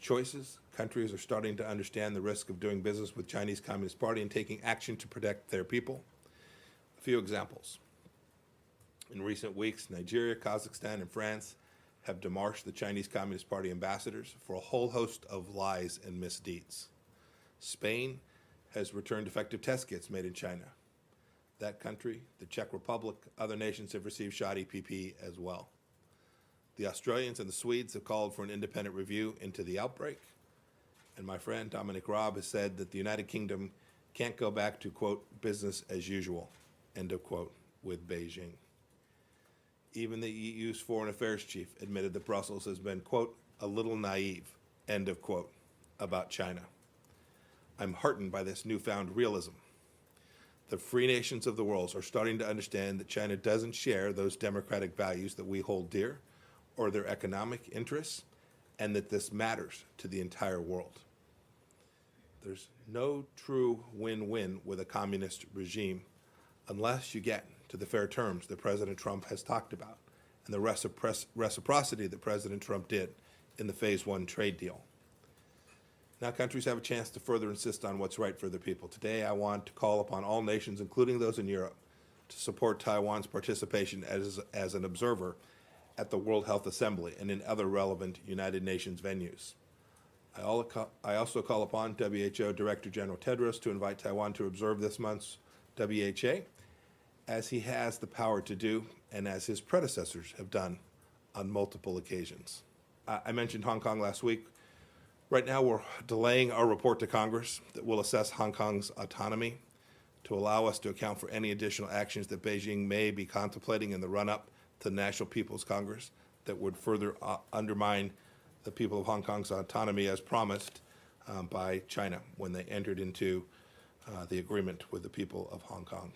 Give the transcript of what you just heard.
choices. Countries are starting to understand the risk of doing business with Chinese Communist Party and taking action to protect their people. A few examples. In recent weeks, Nigeria, Kazakhstan, and France have demarched the Chinese Communist Party ambassadors for a whole host of lies and misdeeds. Spain has returned defective test kits made in China. That country, the Czech Republic, other nations have received shoddy PP as well. The Australians and the Swedes have called for an independent review into the outbreak. And my friend Dominic Raab has said that the United Kingdom can't go back to, quote, business as usual, end of quote, with Beijing. Even the EU's foreign affairs chief admitted that Brussels has been, quote, a little naive, end of quote, about China. I'm heartened by this newfound realism. The free nations of the world are starting to understand that China doesn't share those democratic values that we hold dear or their economic interests, and that this matters to the entire world. There's no true win-win with a communist regime unless you get to the fair terms that President Trump has talked about and the reciprocity that President Trump did in the Phase 1 trade deal. Now countries have a chance to further insist on what's right for their people. Today I want to call upon all nations, including those in Europe, to support Taiwan's participation as an observer at the World Health Assembly and in other relevant United Nations venues. I also call upon WHO Director General Tedros to invite Taiwan to observe this month's WHA, as he has the power to do and as his predecessors have done on multiple occasions. I mentioned Hong Kong last week. Right now we're delaying our report to Congress that will assess Hong Kong's autonomy to allow us to account for any additional actions that Beijing may be contemplating in the run-up to the National People's Congress that would further undermine the people of Hong Kong's autonomy as promised by China when they entered into the agreement with the people of Hong Kong.